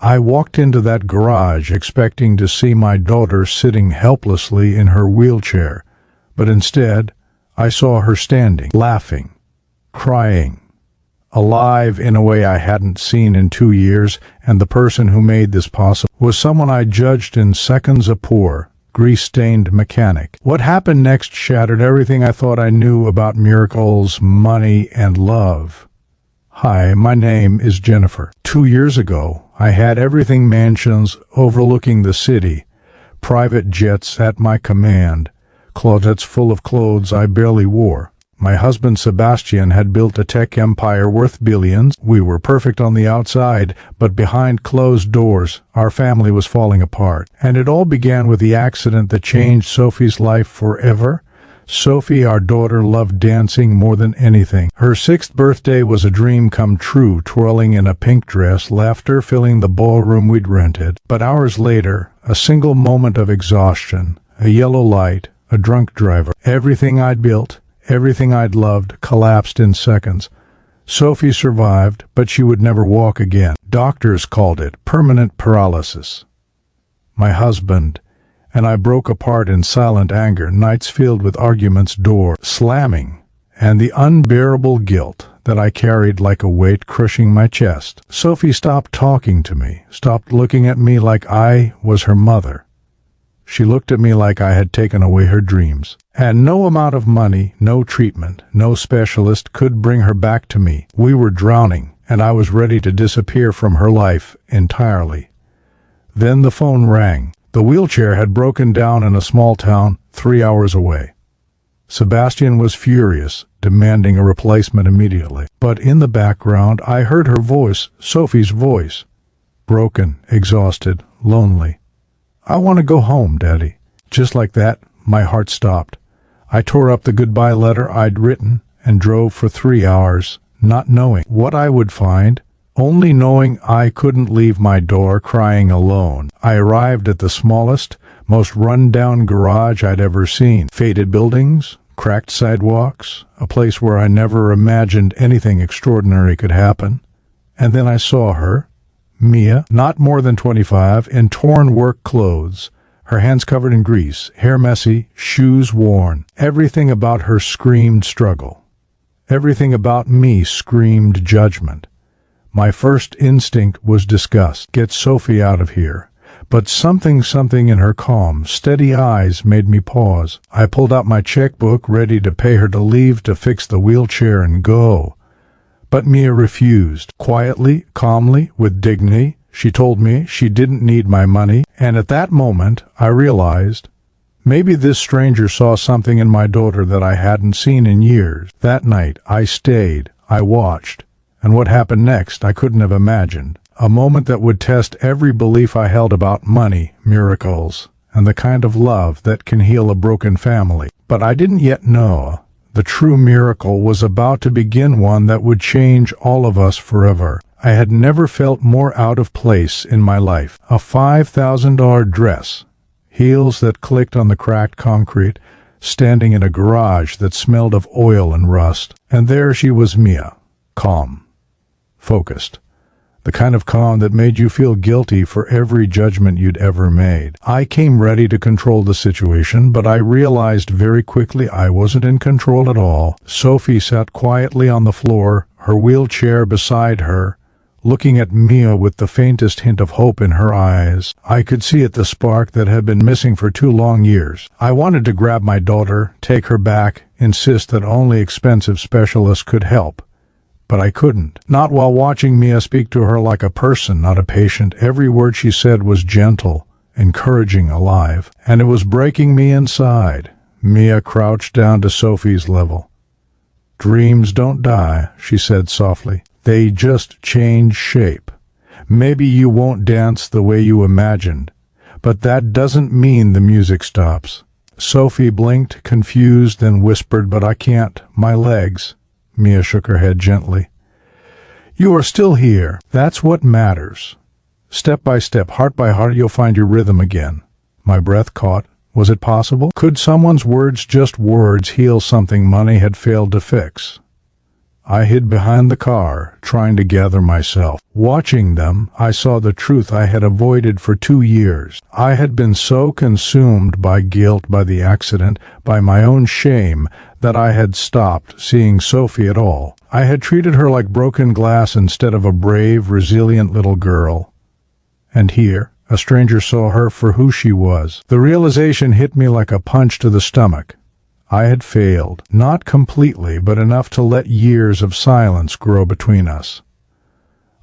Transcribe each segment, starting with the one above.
I walked into that garage expecting to see my daughter sitting helplessly in her wheelchair, but instead, I saw her standing, laughing, crying, alive in a way I hadn't seen in 2 years, and the person who made this possible was someone I judged in seconds a poor, grease-stained mechanic. What happened next shattered everything I thought I knew about miracles, money, and love. Hi, my name is Jennifer. 2 years ago, I had everything: mansions overlooking the city, private jets at my command, closets full of clothes I barely wore. My husband Sebastian had built a tech empire worth billions. We were perfect on the outside, but behind closed doors, our family was falling apart. And it all began with the accident that changed Sophie's life forever. Sophie, our daughter, loved dancing more than anything. Her 6th birthday was a dream come true, twirling in a pink dress, laughter filling the ballroom we'd rented. But hours later, a single moment of exhaustion, a yellow light, a drunk driver. Everything I'd built, everything I'd loved, collapsed in seconds. Sophie survived, but she would never walk again. Doctors called it permanent paralysis. My husband and I broke apart in silent anger, nights filled with arguments, door slamming, and the unbearable guilt that I carried like a weight crushing my chest. Sophie stopped talking to me, stopped looking at me like I was her mother. She looked at me like I had taken away her dreams. And no amount of money, no treatment, no specialist could bring her back to me. We were drowning, and I was ready to disappear from her life entirely. Then the phone rang. The wheelchair had broken down in a small town 3 hours away. Sebastian was furious, demanding a replacement immediately. But in the background, I heard her voice, Sophie's voice. Broken, exhausted, lonely. "I want to go home, Daddy." Just like that, my heart stopped. I tore up the goodbye letter I'd written and drove for 3 hours, not knowing what I would find, only knowing I couldn't leave my door crying alone. I arrived at the smallest, most run-down garage I'd ever seen. Faded buildings, cracked sidewalks, a place where I never imagined anything extraordinary could happen. And then I saw her, Mia, not more than 25, in torn work clothes, her hands covered in grease, hair messy, shoes worn. Everything about her screamed struggle. Everything about me screamed judgment. My first instinct was disgust. Get Sophie out of here. But something in her calm, steady eyes made me pause. I pulled out my checkbook, ready to pay her to leave, to fix the wheelchair and go. But Mia refused. Quietly, calmly, with dignity, she told me she didn't need my money, and at that moment I realized maybe this stranger saw something in my daughter that I hadn't seen in years. That night I stayed, I watched, and what happened next I couldn't have imagined. A moment that would test every belief I held about money, miracles, and the kind of love that can heal a broken family. But I didn't yet know the true miracle was about to begin, one that would change all of us forever. I had never felt more out of place in my life. A $5,000 dress, heels that clicked on the cracked concrete, standing in a garage that smelled of oil and rust. And there she was, Mia, calm, focused. The kind of calm that made you feel guilty for every judgment you'd ever made. I came ready to control the situation, but I realized very quickly I wasn't in control at all. Sophie sat quietly on the floor, her wheelchair beside her, looking at Mia with the faintest hint of hope in her eyes. I could see it, the spark that had been missing for 2 long years. I wanted to grab my daughter, take her back, insist that only expensive specialists could help. But I couldn't. Not while watching Mia speak to her like a person, not a patient. Every word she said was gentle, encouraging, alive. And it was breaking me inside. Mia crouched down to Sophie's level. "Dreams don't die," she said softly. "They just change shape. Maybe you won't dance the way you imagined, but that doesn't mean the music stops." Sophie blinked, confused, then whispered, "But I can't. My legs." Mia shook her head gently. "You are still here. That's what matters. Step by step, heart by heart, you'll find your rhythm again." My breath caught. Was it possible? Could someone's words, just words, heal something money had failed to fix? I hid behind the car, trying to gather myself. Watching them, I saw the truth I had avoided for 2 years. I had been so consumed by guilt, by the accident, by my own shame, that I had stopped seeing Sophie at all. I had treated her like broken glass instead of a brave, resilient little girl. And here, a stranger saw her for who she was. The realization hit me like a punch to the stomach. I had failed, not completely, but enough to let years of silence grow between us.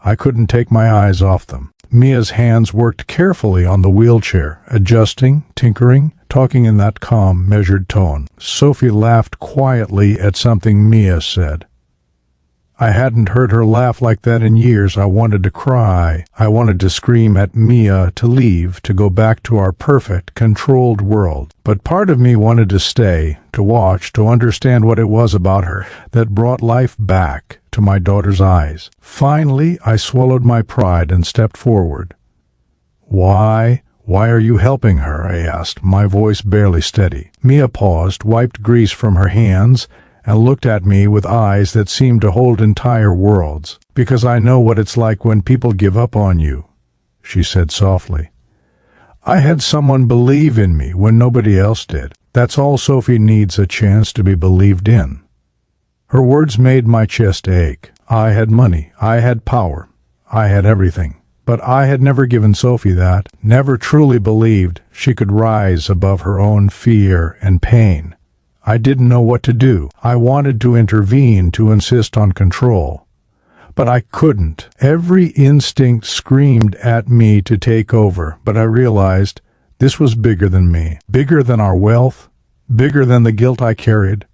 I couldn't take my eyes off them. Mia's hands worked carefully on the wheelchair, adjusting, tinkering, talking in that calm, measured tone. Sophie laughed quietly at something Mia said. I hadn't heard her laugh like that in years. I wanted to cry. I wanted to scream at Mia to leave, to go back to our perfect, controlled world. But part of me wanted to stay, to watch, to understand what it was about her that brought life back to my daughter's eyes. Finally, I swallowed my pride and stepped forward. Why are you helping her?" I asked, my voice barely steady. Mia paused, wiped grease from her hands, and looked at me with eyes that seemed to hold entire worlds. "Because I know what it's like when people give up on you," she said softly. "I had someone believe in me when nobody else did. That's all Sophie needs, a chance to be believed in." Her words made my chest ache. I had money, I had power, I had everything. But I had never given Sophie that, never truly believed she could rise above her own fear and pain. I didn't know what to do. I wanted to intervene, to insist on control. But I couldn't. Every instinct screamed at me to take over, but I realized this was bigger than me, bigger than our wealth, bigger than the guilt I carried.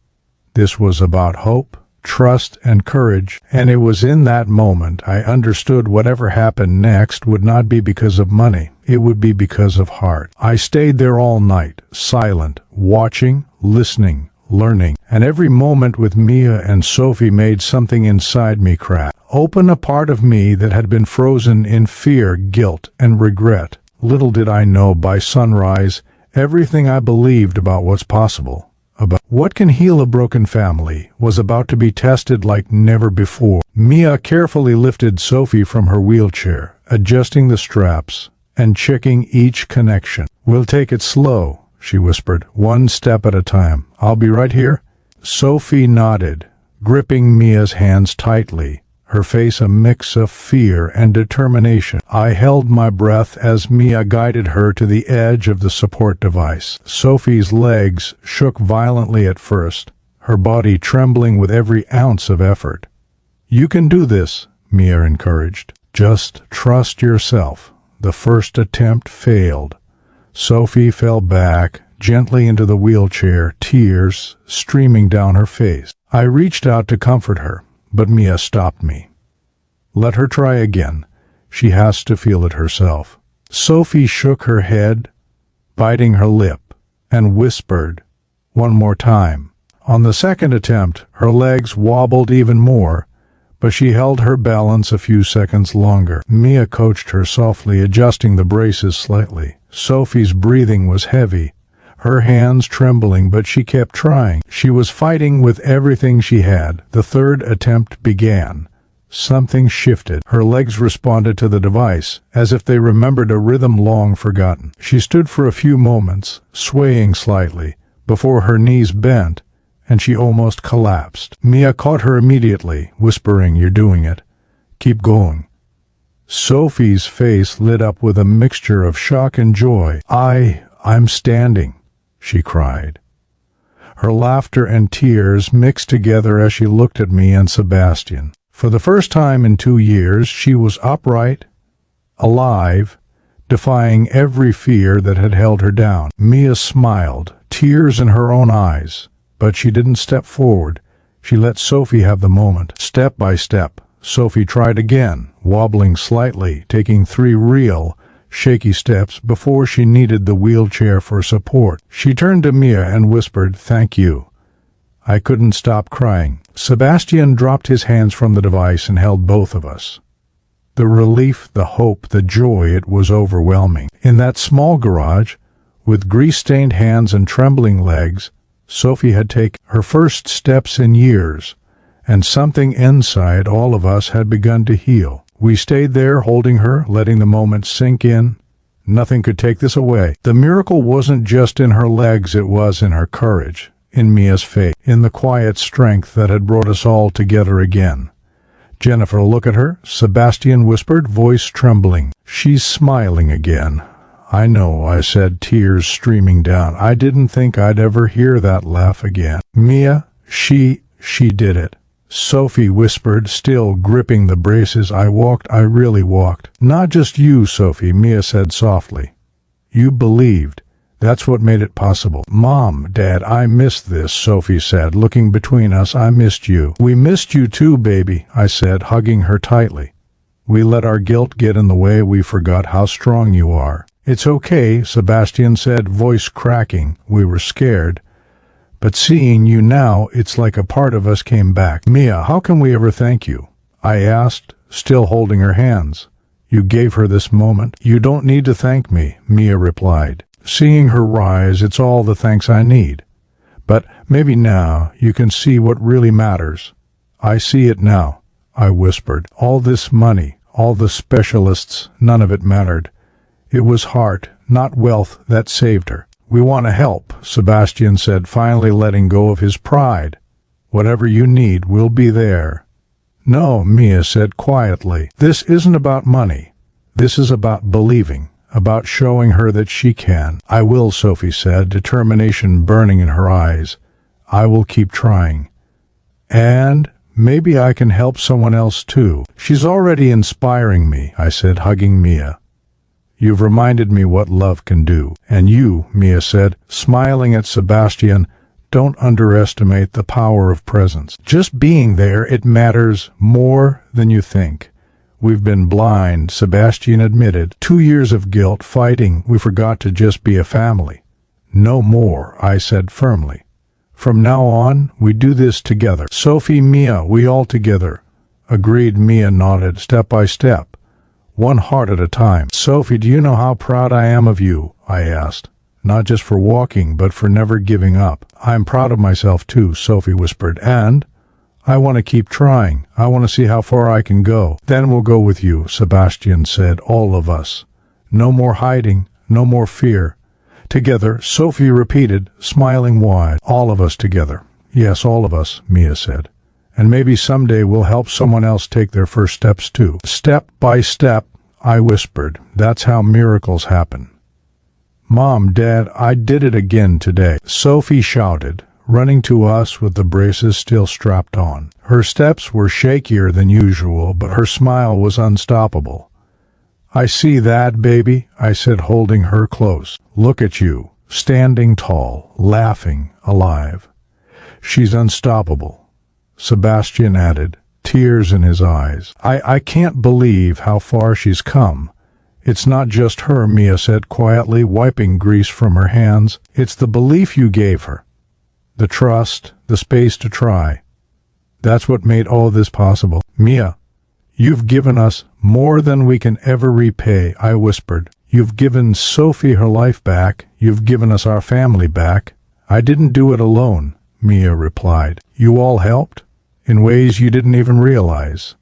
This was about hope, trust, and courage, and it was in that moment I understood whatever happened next would not be because of money. It would be because of heart. I stayed there all night, silent, watching, listening, learning, and every moment with Mia and Sophie made something inside me crack, open a part of me that had been frozen in fear, guilt, and regret. Little did I know by sunrise everything I believed about what's possible, about what can heal a broken family, was about to be tested like never before. Mia carefully lifted Sophie from her wheelchair, adjusting the straps and checking each connection. "We'll take it slow," she whispered, "one step at a time. I'll be right here." Sophie nodded, gripping Mia's hands tightly, her face a mix of fear and determination. I held my breath as Mia guided her to the edge of the support device. Sophie's legs shook violently at first, her body trembling with every ounce of effort. "You can do this," Mia encouraged. "Just trust yourself." The first attempt failed. Sophie fell back gently into the wheelchair, tears streaming down her face. I reached out to comfort her, but Mia stopped me. "Let her try again. She has to feel it herself." Sophie shook her head, biting her lip, and whispered, "One more time." On the second attempt, her legs wobbled even more, but she held her balance a few seconds longer. Mia coached her softly, adjusting the braces slightly. Sophie's breathing was heavy, her hands trembling, but she kept trying. She was fighting with everything she had. The third attempt began. Something shifted. Her legs responded to the device, as if they remembered a rhythm long forgotten. She stood for a few moments, swaying slightly, before her knees bent, and she almost collapsed. Mia caught her immediately, whispering, "You're doing it. Keep going." Sophie's face lit up with a mixture of shock and joy. I'm standing," she cried. Her laughter and tears mixed together as she looked at me and Sebastian. For the first time in 2 years, she was upright, alive, defying every fear that had held her down. Mia smiled, tears in her own eyes. But she didn't step forward. She let Sophie have the moment. Step by step, Sophie tried again, wobbling slightly, taking 3 real, shaky steps before she needed the wheelchair for support. She turned to Mia and whispered, "Thank you." I couldn't stop crying. Sebastian dropped his hands from the device and held both of us. The relief, the hope, the joy, it was overwhelming. In that small garage, with grease-stained hands and trembling legs, Sophie had taken her first steps in years, and something inside all of us had begun to heal. We stayed there holding her, letting the moment sink in. Nothing could take this away. The miracle wasn't just in her legs, it was in her courage, in Mia's faith, in the quiet strength that had brought us all together again. "Jennifer, look at her," Sebastian whispered, voice trembling. "She's smiling again." "I know," I said, tears streaming down. I didn't think I'd ever hear that laugh again. "Mia, she did it," Sophie whispered, still gripping the braces. I really walked. "Not just you, Sophie," Mia said softly. "You believed. That's what made it possible." "Mom, Dad, I missed this," Sophie said, looking between us. "I missed you." "We missed you too, baby," I said, hugging her tightly. "We let our guilt get in the way. We forgot how strong you are." "It's okay," Sebastian said, voice cracking. "We were scared. But seeing you now, it's like a part of us came back." "Mia, how can we ever thank you?" I asked, still holding her hands. "You gave her this moment." "You don't need to thank me," Mia replied. Seeing her rise, "It's all the thanks I need. But maybe now you can see what really matters." "I see it now," I whispered. "All this money, all the specialists, none of it mattered. It was heart, not wealth, that saved her." "We want to help," Sebastian said, finally letting go of his pride. "Whatever you need, we'll be there." "No," Mia said quietly. "This isn't about money. This is about believing, about showing her that she can." "I will," Sophie said, determination burning in her eyes. "I will keep trying. And maybe I can help someone else too." "She's already inspiring me," I said, hugging Mia. "You've reminded me what love can do." "And you," Mia said, smiling at Sebastian, "don't underestimate the power of presence. Just being there, it matters more than you think." "We've been blind," Sebastian admitted. 2 years of guilt, fighting, we forgot to just be a family. "No more," I said firmly. "From now on, we do this together." "Sophie, Mia, we all together." "Agreed," Mia nodded, "step by step. One heart at a time." "Sophie, do you know how proud I am of you?" I asked. "Not just for walking, but for never giving up." "I'm proud of myself too," Sophie whispered. "And I want to keep trying. I want to see how far I can go." "Then we'll go with you," Sebastian said, "all of us. No more hiding, no more fear." "Together," Sophie repeated, smiling wide. "All of us together." "Yes, all of us," Mia said. "And maybe someday we'll help someone else take their first steps too." "Step by step," I whispered. "That's how miracles happen." "Mom, Dad, I did it again today," Sophie shouted, running to us with the braces still strapped on. Her steps were shakier than usual, but her smile was unstoppable. "I see that, baby," I said, holding her close. "Look at you, standing tall, laughing, alive." "She's unstoppable," Sebastian added, tears in his eyes. I can't believe how far she's come." "It's not just her," Mia said quietly, wiping grease from her hands. "It's the belief you gave her. The trust, the space to try. That's what made all this possible." "Mia, you've given us more than we can ever repay," I whispered. "You've given Sophie her life back. You've given us our family back." "I didn't do it alone," Mia replied. "You all helped, in ways you didn't even realize.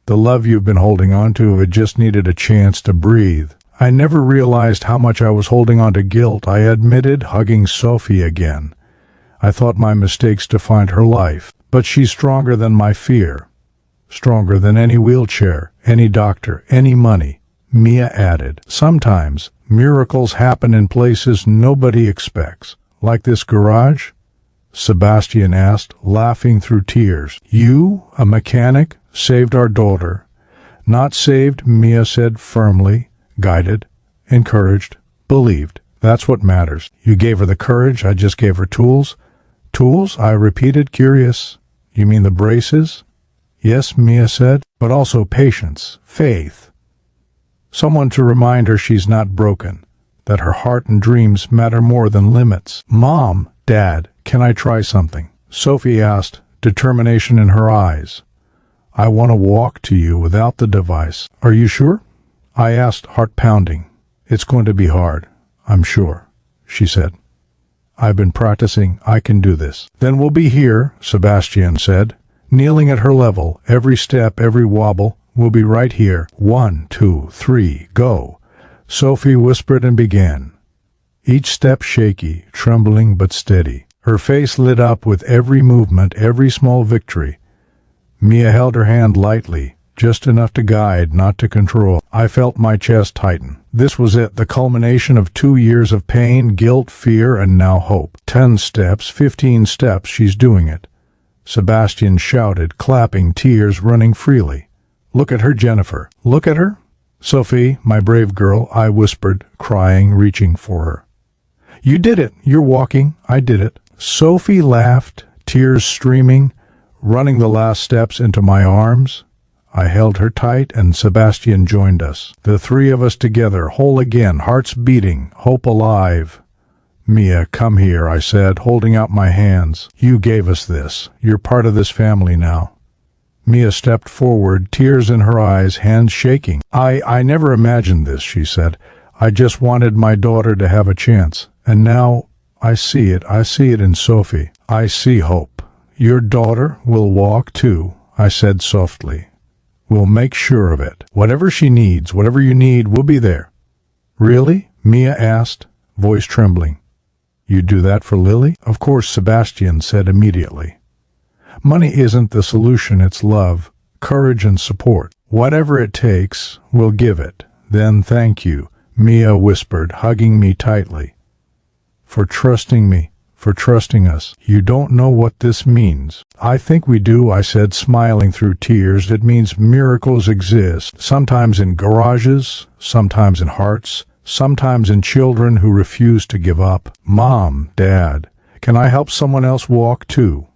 The love you've been holding on to, it just needed a chance to breathe." "I never realized how much I was holding on to guilt," I admitted, hugging Sophie again. "I thought my mistakes defined her life. But she's stronger than my fear. Stronger than any wheelchair, any doctor, any money," Mia added. "Sometimes miracles happen in places nobody expects." "Like this garage?" Sebastian asked, laughing through tears. "You, a mechanic, saved our daughter." "Not saved," Mia said firmly. "Guided, encouraged, believed. That's what matters. You gave her the courage, I just gave her tools." "Tools?" I repeated, curious. "You mean the braces?" "Yes," Mia said, "but also patience, faith. Someone to remind her she's not broken, that her heart and dreams matter more than limits." "Mom, Dad, can I try something?" Sophie asked, determination in her eyes. "I want to walk to you without the device." "Are you sure?" I asked, heart pounding. "It's going to be hard, I'm sure," she said. "I've been practicing. I can do this." "Then we'll be here," Sebastian said, kneeling at her level, every step, every wobble. We'll be right here. 1, 2, 3, go. Sophie whispered and began. Each step shaky, trembling but steady. Her face lit up with every movement, every small victory. Mia held her hand lightly, just enough to guide, not to control. I felt my chest tighten. This was it, the culmination of 2 years of pain, guilt, fear, and now hope. 10 steps, 15 steps, she's doing it. Sebastian shouted, clapping, tears running freely. Look at her, Jennifer. Look at her. Sophie, my brave girl, I whispered, crying, reaching for her. You did it. You're walking. I did it. Sophie laughed, tears streaming, running the last steps into my arms. I held her tight, and Sebastian joined us. The three of us together, whole again, hearts beating, hope alive. Mia, come here, I said, holding out my hands. You gave us this. You're part of this family now. Mia stepped forward, tears in her eyes, hands shaking. I never imagined this, she said. I just wanted my daughter to have a chance. And now I see it in Sophie. I see hope. Your daughter will walk too, I said softly. We'll make sure of it. Whatever she needs, whatever you need, we'll be there. Really? Mia asked, voice trembling. You'd do that for Lily? Of course, Sebastian said immediately. Money isn't the solution, it's love, courage and support. Whatever it takes, we'll give it. Then thank you, Mia whispered, hugging me tightly. For trusting me, for trusting us. You don't know what this means. I think we do, I said, smiling through tears. It means miracles exist, sometimes in garages, sometimes in hearts, sometimes in children who refuse to give up. Mom, Dad, can I help someone else walk too?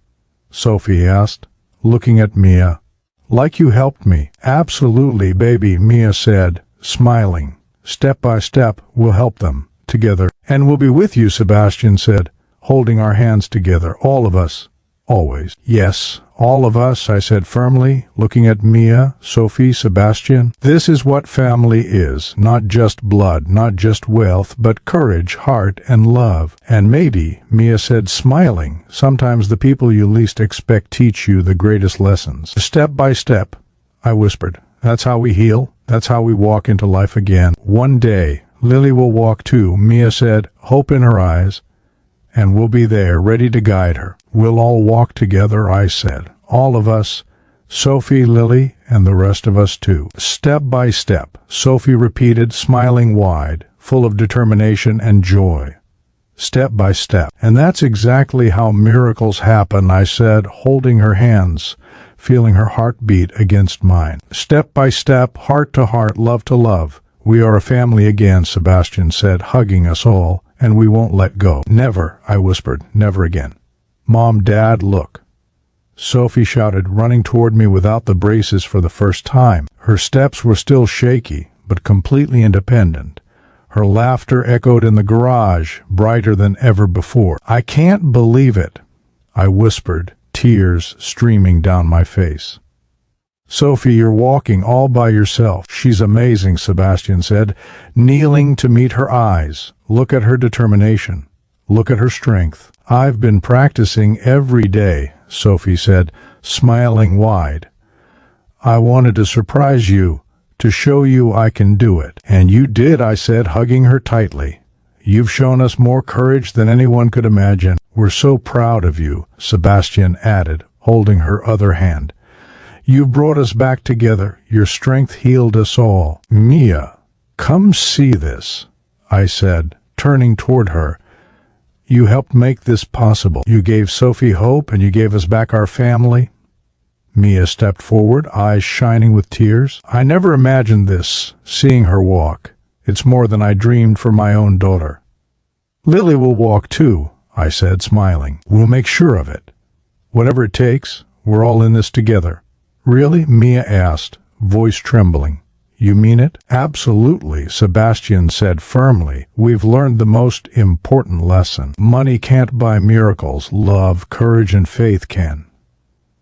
Sophie asked, looking at Mia. Like you helped me. Absolutely, baby, Mia said, smiling. Step by step, we'll help them, together. And we'll be with you, Sebastian said, holding our hands together, all of us, always. Yes, all of us, I said firmly, looking at Mia, Sophie, Sebastian. This is what family is, not just blood, not just wealth, but courage, heart, and love. And maybe, Mia said, smiling, sometimes the people you least expect teach you the greatest lessons. Step by step, I whispered. That's how we heal. That's how we walk into life again. One day, Lily will walk too, Mia said, hope in her eyes. And we'll be there, ready to guide her. We'll all walk together, I said. All of us, Sophie, Lily, and the rest of us too. Step by step, Sophie repeated, smiling wide, full of determination and joy. Step by step. And that's exactly how miracles happen, I said, holding her hands, feeling her heart beat against mine. Step by step, heart to heart, love to love. We are a family again, Sebastian said, hugging us all. And we won't let go. Never, I whispered, never again. Mom, Dad, look. Sophie shouted, running toward me without the braces for the first time. Her steps were still shaky, but completely independent. Her laughter echoed in the garage, brighter than ever before. I can't believe it, I whispered, tears streaming down my face. Sophie, you're walking all by yourself. She's amazing, Sebastian said, kneeling to meet her eyes. Look at her determination. Look at her strength. I've been practicing every day, Sophie said, smiling wide. I wanted to surprise you, to show you I can do it. And you did, I said, hugging her tightly. You've shown us more courage than anyone could imagine. We're so proud of you, Sebastian added, holding her other hand. You've brought us back together. Your strength healed us all. Mia, come see this, I said, turning toward her. You helped make this possible. You gave Sophie hope, and you gave us back our family. Mia stepped forward, eyes shining with tears. I never imagined this, seeing her walk. It's more than I dreamed for my own daughter. Lily will walk too, I said, smiling. We'll make sure of it. Whatever it takes, we're all in this together. Really? Mia asked, voice trembling. You mean it? Absolutely, Sebastian said firmly. We've learned the most important lesson. Money can't buy miracles. Love, courage, and faith can.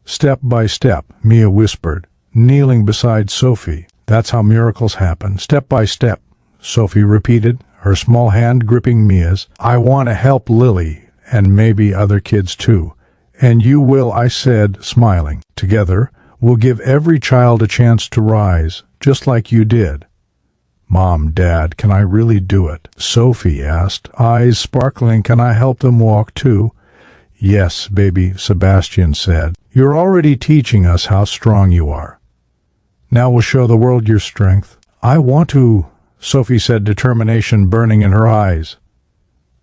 Step by step, Mia whispered, kneeling beside Sophie. That's how miracles happen. Step by step, Sophie repeated, her small hand gripping Mia's. I want to help Lily, and maybe other kids too. And you will, I said, smiling. Together, we'll give every child a chance to rise, just like you did. Mom, Dad, can I really do it? Sophie asked, eyes sparkling. Can I help them walk too? Yes, baby, Sebastian said. You're already teaching us how strong you are. Now we'll show the world your strength. I want to, Sophie said, determination burning in her eyes.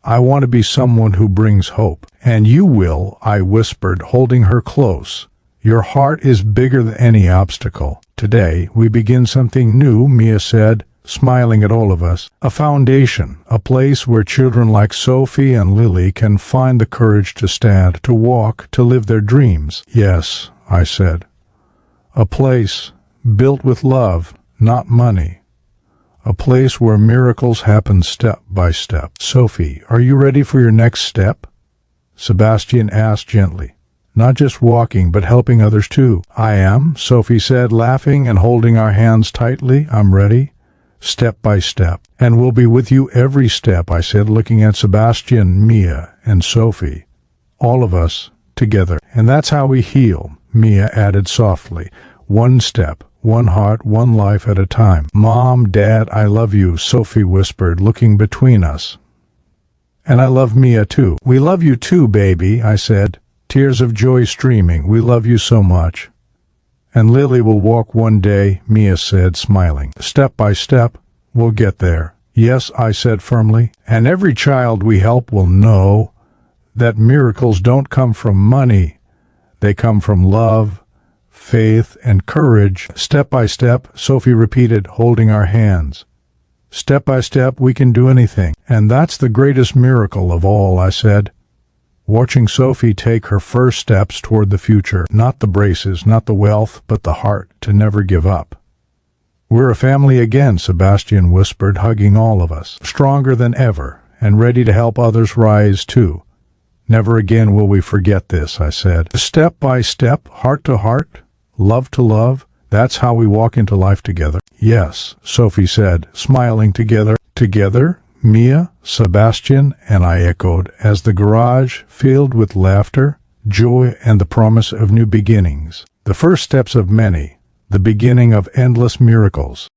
I want to be someone who brings hope. And you will, I whispered, holding her close. Your heart is bigger than any obstacle. Today, we begin something new, Mia said, smiling at all of us. A foundation, a place where children like Sophie and Lily can find the courage to stand, to walk, to live their dreams. Yes, I said. A place built with love, not money. A place where miracles happen step by step. Sophie, are you ready for your next step? Sebastian asked gently. Not just walking, but helping others too. I am, Sophie said, laughing and holding our hands tightly. I'm ready. Step by step. And we'll be with you every step, I said, looking at Sebastian, Mia, and Sophie. All of us together. And that's how we heal, Mia added softly. One step, one heart, one life at a time. Mom, Dad, I love you, Sophie whispered, looking between us. And I love Mia too. We love you too, baby, I said, tears of joy streaming. We love you so much. And Lily will walk one day, Mia said, smiling. Step by step, we'll get there. Yes, I said firmly. And every child we help will know that miracles don't come from money. They come from love, faith, and courage. Step by step, Sophie repeated, holding our hands. Step by step, we can do anything. And that's the greatest miracle of all, I said, watching Sophie take her first steps toward the future. Not the braces, not the wealth, but the heart to never give up. We're a family again, Sebastian whispered, hugging all of us. Stronger than ever, and ready to help others rise too. Never again will we forget this, I said. Step by step, heart to heart, love to love, that's how we walk into life together. Yes, Sophie said, smiling. Together. Together, Mia, Sebastian, and I echoed, as the garage filled with laughter, joy, and the promise of new beginnings. The first steps of many, the beginning of endless miracles.